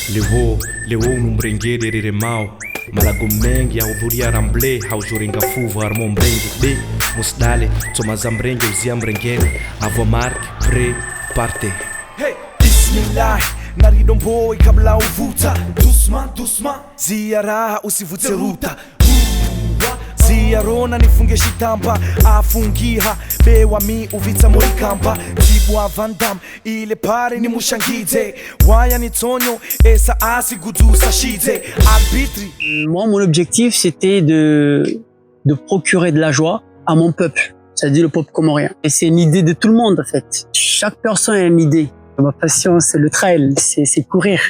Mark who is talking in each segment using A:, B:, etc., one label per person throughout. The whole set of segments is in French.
A: Leo numbrengede rere mau Malago mengi au vuria ramble hau juringa fuvo armo mbrenge be musdale tsoma zambrenge uzia mbrengere avo mark pre parte.
B: Hey, bismillah naridomboy kabla uvuta doucement doucement ziara usivute ruta ziarona nifunge shitamba afungiha bewa mi uvitsa muri kamba tibwa vandam ile pare ni mushangize waya ni tonyo esa asi gudusa shize arbitri.
C: Moi, mon objectif, c'était de procurer de la joie à mon peuple, c'est-à-dire le peuple comorien. Et c'est une idée de tout le monde, en fait. Chaque personne a une idée. Ma passion, c'est le trail, c'est courir.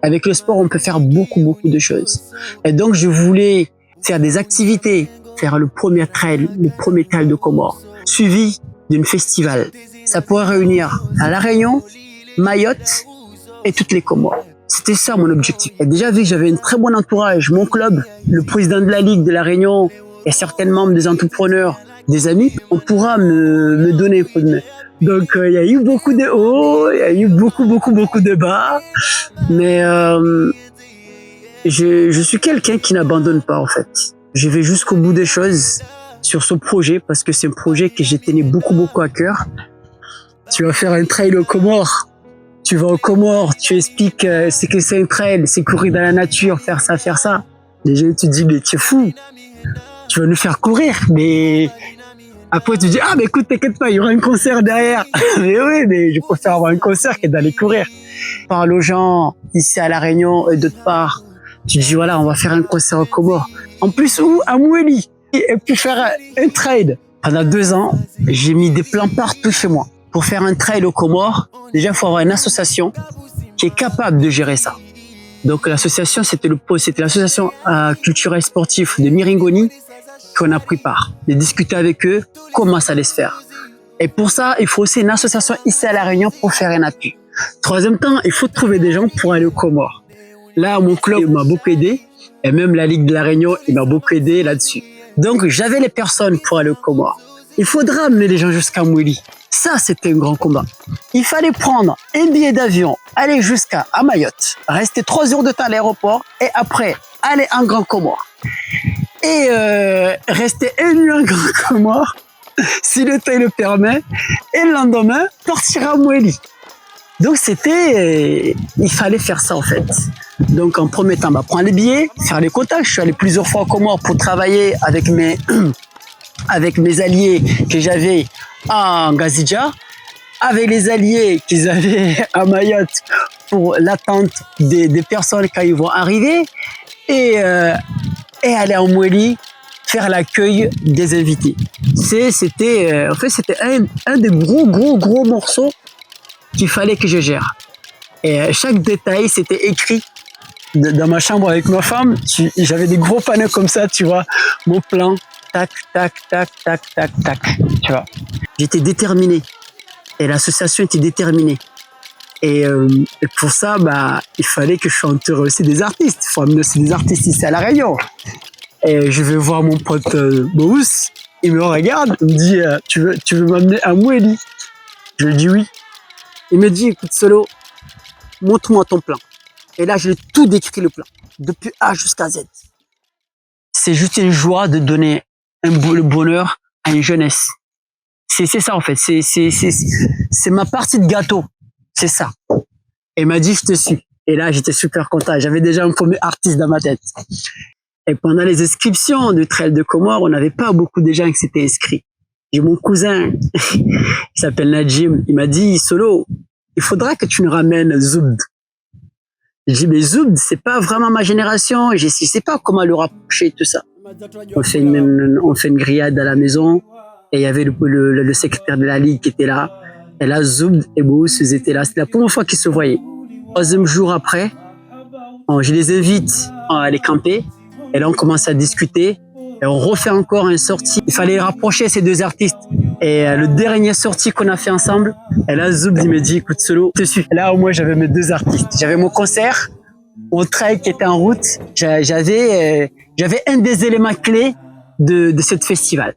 C: Avec le sport, on peut faire beaucoup de choses. Et donc, je voulais faire des activités, faire le premier trail de Comores, suivi d'un festival. Ça pourrait réunir à La Réunion, Mayotte et toutes les Comores. C'était ça mon objectif. Et déjà vu que j'avais un très bon entourage, mon club, le président de la Ligue de La Réunion et certains membres des entrepreneurs, des amis, on pourra me donner un coup de main. Donc il y a eu beaucoup de hauts, il y a eu beaucoup de bas, mais je suis quelqu'un qui n'abandonne pas en fait. Je vais jusqu'au bout des choses sur ce projet parce que c'est un projet que j'ai tenu beaucoup à cœur. Tu vas faire un trail aux Comores. Tu vas aux Comores, tu expliques ce que c'est un trail, c'est courir dans la nature, faire ça. Les gens te disent mais tu es fou, tu vas nous faire courir. Mais après tu dis ah mais écoute t'inquiète pas, il y aura un concert derrière. Mais oui, mais je préfère avoir un concert que d'aller courir. Je parle aux gens ici à La Réunion et d'autre part. Tu dis voilà on va faire un concert aux Comores. En plus où à Moueli et puis faire un trail. Pendant 2 ans, j'ai mis des plans partout chez moi. Pour faire un trail aux Comores, déjà, il faut avoir une association qui est capable de gérer ça. Donc, l'association, c'était l'association culturelle sportive de Miringoni qu'on a pris part. De discuter avec eux comment ça allait se faire. Et pour ça, il faut aussi une association ici à La Réunion pour faire un appui. Troisième temps, il faut trouver des gens pour aller aux Comores. Là, mon club m'a beaucoup aidé. Et même la Ligue de La Réunion, il m'a beaucoup aidé là-dessus. Donc, j'avais les personnes pour aller aux Comores. Il faudra amener les gens jusqu'à Moueli. Ça, c'était un grand combat. Il fallait prendre un billet d'avion, aller jusqu'à Mayotte, rester 3 heures de temps à l'aéroport et après, aller en Grand Comore. Et rester 1 nuit en Grand Comore, si le temps le permet, et le lendemain, partir à Moueli. Donc, il fallait faire ça en fait. Donc, en premier temps, prendre les billets, faire les contacts. Je suis allé plusieurs fois aux Comores pour travailler avec mes alliés que j'avais en Gazidja, avec les alliés qu'ils avaient à Mayotte pour l'attente des personnes quand ils vont arriver et aller en Moueli faire l'accueil des invités. C'était un des gros morceaux qu'il fallait que je gère. Et chaque détail, c'était écrit dans ma chambre avec ma femme. J'avais des gros panneaux comme ça, tu vois, mon plan. Tac, tu vois. J'étais déterminé et l'association était déterminée. Et pour ça, il fallait que je chante aussi des artistes. Il faut amener aussi des artistes ici à La Réunion. Et je vais voir mon pote Bous, il me regarde, il me dit tu veux m'amener à Moueli? Je lui dis oui. Il me dit écoute Solo, montre-moi ton plan. Et là, je lui ai tout décrit le plan, depuis A jusqu'à Z. C'est juste une joie de donner le bonheur à une jeunesse. C'est ça en fait, c'est ma partie de gâteau, c'est ça. Et il m'a dit je te suis. Et là j'étais super content, j'avais déjà un premier artiste dans ma tête. Et pendant les inscriptions du Trail de Comores, on n'avait pas beaucoup de gens qui s'étaient inscrits. J'ai mon cousin, il s'appelle Najim, il m'a dit Solo, il faudra que tu nous ramènes Zoubd. J'ai dit mais Zoubd c'est pas vraiment ma génération, je sais pas comment le rapprocher tout ça. On fait une grillade à la maison et il y avait le secrétaire de la Ligue qui était là. Et là, Zoubd et Bous étaient là. C'était la première fois qu'ils se voyaient. 3e jour après, je les invite à aller camper. Et là, on commence à discuter. Et on refait encore une sortie. Il fallait rapprocher ces 2 artistes. Et le dernier sortie qu'on a fait ensemble, et là, Zoubd, il me dit, écoute, Solo, je te suis. Et là, au moins, j'avais mes 2 artistes. J'avais mon concert, mon trail qui était en route. J'avais un des éléments clés de ce festival.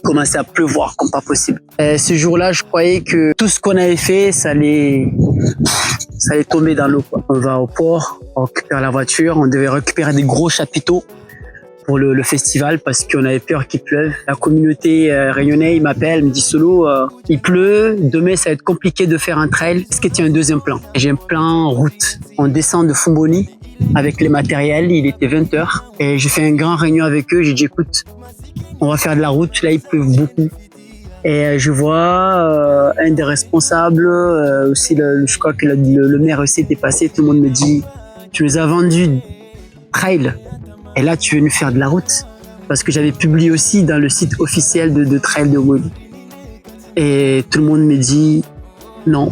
C: commençait à pleuvoir comme pas possible. Et ce jour-là, je croyais que tout ce qu'on avait fait, ça allait tomber dans l'eau, quoi. On va au port, on récupère la voiture, on devait récupérer des gros chapiteaux pour le festival parce qu'on avait peur qu'il pleuve. La communauté réunionnaise, il m'appelle, me dit Solo, il pleut, demain ça va être compliqué de faire un trail. Est-ce que tu as un deuxième plan? J'ai un plan route. On descend de Fumboni avec les matériels, il était 20h et j'ai fait un grand réunion avec eux. J'ai dit écoute, on va faire de la route, là il pleut beaucoup. Et je vois un des responsables, aussi je crois que le maire aussi était passé, tout le monde me dit tu nous as vendu trail. Et là, tu veux nous faire de la route? Parce que j'avais publié aussi dans le site officiel de Trail de Wood. Et tout le monde me dit, non,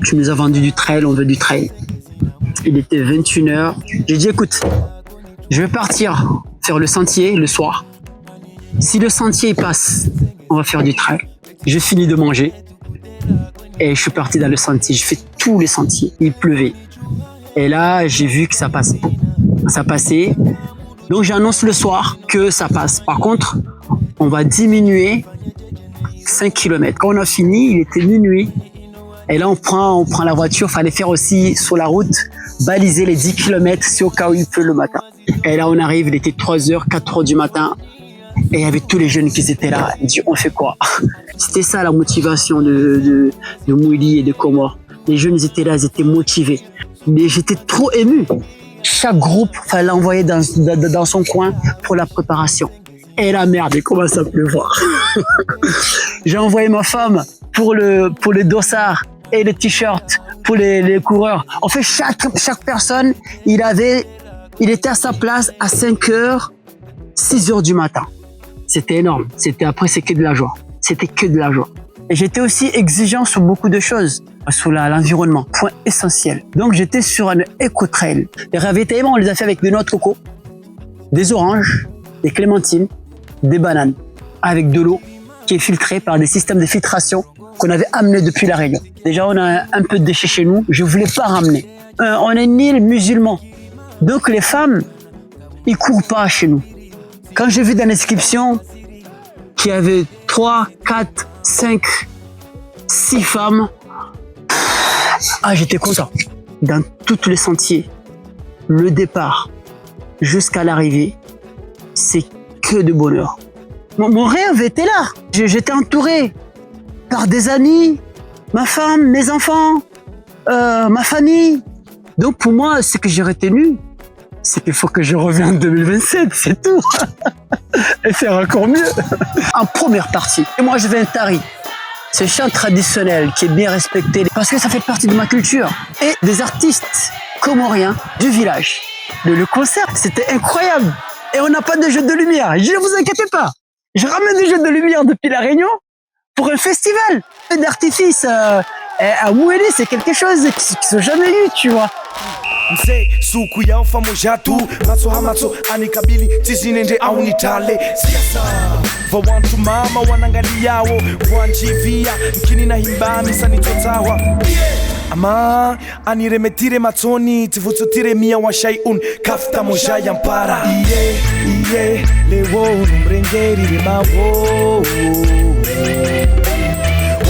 C: tu nous as vendu du trail, on veut du trail. Il était 21h. J'ai dit, écoute, je vais partir faire le sentier le soir. Si le sentier passe, on va faire du trail. J'ai fini de manger. Et je suis parti dans le sentier. J'ai fait tous les sentiers. Il pleuvait. Et là, j'ai vu que ça passait. Ça passait. Donc j'annonce le soir que ça passe. Par contre, on va diminuer 5 km. Quand on a fini, il était minuit. Et là, on prend la voiture. Il fallait faire aussi sur la route, baliser les 10 km si au cas où il pleut le matin. Et là, on arrive, il était 3h, 4h du matin. Et il y avait tous les jeunes qui étaient là. Ils disaient, on fait quoi? C'était ça la motivation de Mouili et de Comores. Les jeunes, ils étaient là, ils étaient motivés. Mais j'étais trop ému. Chaque groupe, fallait l'envoyer dans son coin pour la préparation. Et la merde, il commence à pleuvoir. J'ai envoyé ma femme pour le dossard et le t-shirt pour les coureurs. En fait, chaque personne, il était à sa place à 5h, 6h du matin. C'était énorme. C'est que de la joie. C'était que de la joie. Et j'étais aussi exigeant sur beaucoup de choses, sur l'environnement, point essentiel. Donc j'étais sur un éco-trail. Les ravitaillements, on les a fait avec des noix de coco, des oranges, des clémentines, des bananes, avec de l'eau qui est filtrée par des systèmes de filtration qu'on avait amenés depuis la Réunion. Déjà, on a un peu de déchets chez nous, je voulais pas ramener. On est une île musulmane, donc les femmes, ils courent pas chez nous. Quand j'ai vu dans l'inscription qu'il y avait 3, 4, 5, 6 femmes, j'étais content. Dans tous les sentiers, le départ jusqu'à l'arrivée, c'est que de bonheur. Mon rêve était là. J'étais entouré par des amis, ma femme, mes enfants, ma famille. Donc pour moi, ce que j'ai retenu, c'est qu'il faut que je revienne en 2027, c'est tout. Et faire encore mieux. En première partie, et moi je vais un tari. Ce chant traditionnel qui est bien respecté parce que ça fait partie de ma culture. Et des artistes comoriens du village. Le concert, c'était incroyable. Et on n'a pas de jeu de lumière. Je ne vous inquiétez pas. Je ramène des jeux de lumière depuis la Réunion pour un festival d'artifice. À Moueli, c'est quelque chose qu'ils n'ont jamais eu, tu vois.
B: Mzee suku ya ufamojatu matso hamatso anikabili tizinende aunitale siasa vawantu mama wanangaliyawo wanjivia mkini na himbami sanitotawa ama aniremetire matsoni tivutsutire mia wa shay'un kafta moja ya mpara iye lewo numrengeri limawo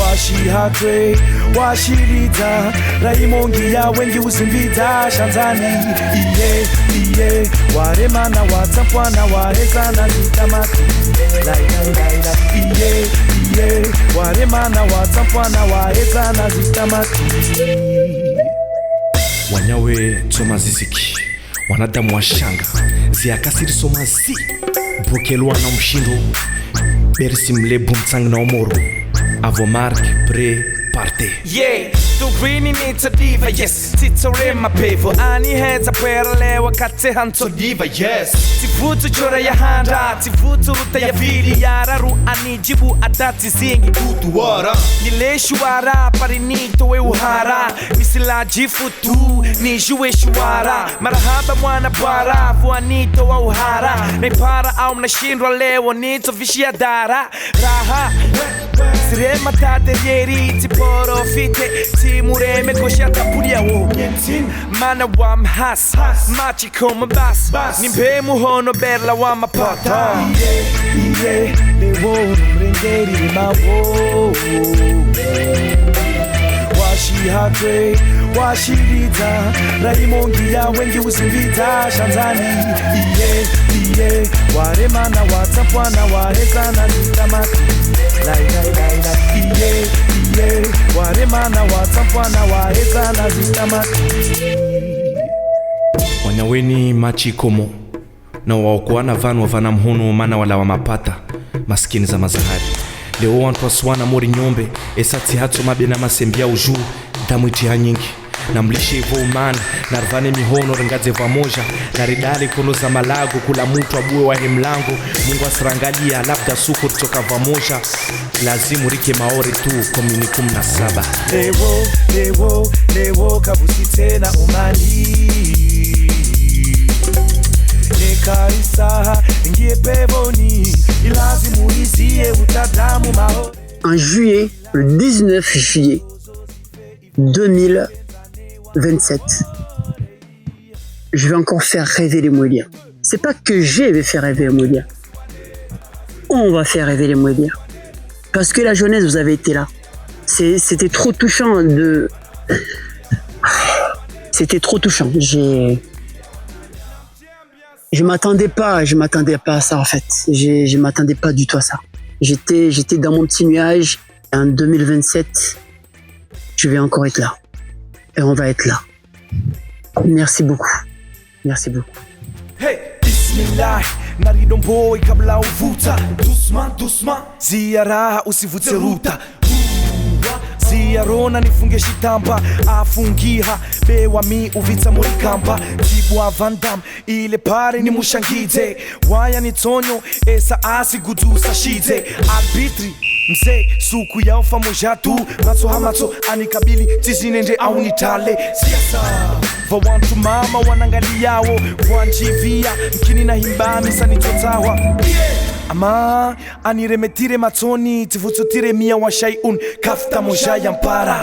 B: washihakwe washirita raimongi ya wengi usimbita shanzani iye waremana watsapwana warezana zitamati iye waremana watsapwana warezana zitamati
A: wanyawe tsoma ziziki wanadamu wa shanga ziakasiri soma zi bokelwa na mshindo bersimle bumtsang na omoro Avomark pre-parte.
B: Yeah, do really need to diva, yes. Titore mapevo, ani heza perle wakati hanto diva, yes. Tivutu chora ya handa, tivutu ruta ya vili yararu ani jibu adati zingi tutu wara. Nile shuara parinito we uhara, misila jifutu ni juwe shuara. Marahaba mwana bara, fuanito wa uhara. Mepara au mnashindwa leo nito vishia dara. Raha, Sirema taterieri tiporofite timureme koshata puliawo mana wam has machi koma bas nimbe muhono berla wama pata iye lewo mrengeri mawo washi hatwe washirita raimongi yawe ngiusimvita shanzani iye waremana watapwana wahezana nitamati iye waremana watapwana wahezana nitamati
A: wanyaweni machikomo na waokuana vanu wavana mhono mana wala wa mapata maskini za mazahari leo wantu waswana mori nyombe esati hatso mabena masembia uju damwiti nyingi na mlishe hivyo umana na rvane mihono ringadze vamoja na ridali kono za malago kula mutu abuwe wahe mlango Mungu asirangalia labda suko kutoka vamoja lazimu rike maore tu komini 17
B: lewo kabusi tena umani nekarisaha ngie pevoni ilazimu izie utadamu maho.
C: En juillet, le 19 juillet 2027, je vais encore faire rêver les Mouéliens. C'est pas que je vais faire rêver les Mouéliens. On va faire rêver les Mouéliens. Parce que la jeunesse, vous avez été là. C'était trop touchant de... C'était trop touchant. Je m'attendais pas à ça en fait. Je m'attendais pas du tout à ça. J'étais dans mon petit nuage. En 2027, je vais encore être là. Et on va être là. Merci beaucoup. Merci beaucoup.
B: Hey, bismillah, naridombo kabla uvuta. Doucement, ziara usivute ruta. Ziarona nifunge shitamba afungiha bewa mi uvitsa muri kamba tibwa vandam ile pare ni mushangize waya ni tonyo esa asi gudusa shize arbitri mzee suku ya ufa mojatu matso hamatso anikabili tizinende au nitale siasa vawantu mama wanangaliawo wanjivia mkini na himbami sanitotawa ama aniremetire matsoni tivutsutire mia wa shay'un kafta moja ya mpara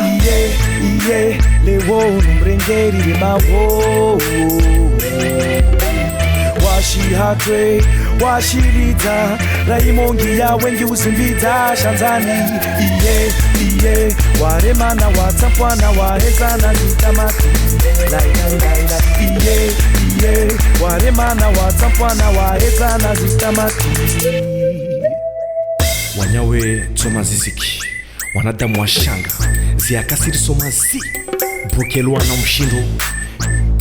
B: iye lewo numrengeri mawo washi hatwe washirita raimongi yawe ngiusimvita shanzani iye waremana watapwana wahezana nitamati iye waremana watapwana wahezana zitamati
A: wanyawe tsoma ziziki wanadamu washanga ziakasiri soma zi bokelwa na mshindo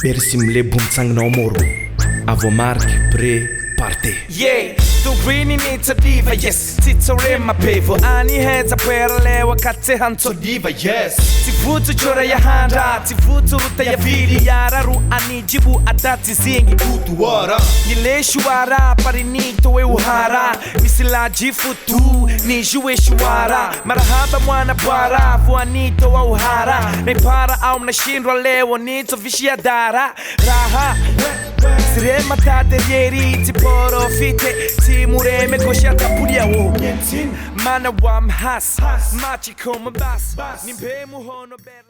A: bersi mlebu mtsang na omoro avo mark pre parte
B: yeah the winning it's a diva yes titore mapevo ani heza perlewa kate hanto diva yes tivutu chora ya handa tivutu ruta ya vili yararu ani jibu adati zingi tutuara nileshuara parinito we uhara misila jifutu nijue shuara marahaba mwana bara vuanito wa uhara nepara au mnashindwa leo nito vishia dara raha Sirema taterieri tiporofite timureme koshata puliawo mana wam has machi koma bas nimbe muhono berla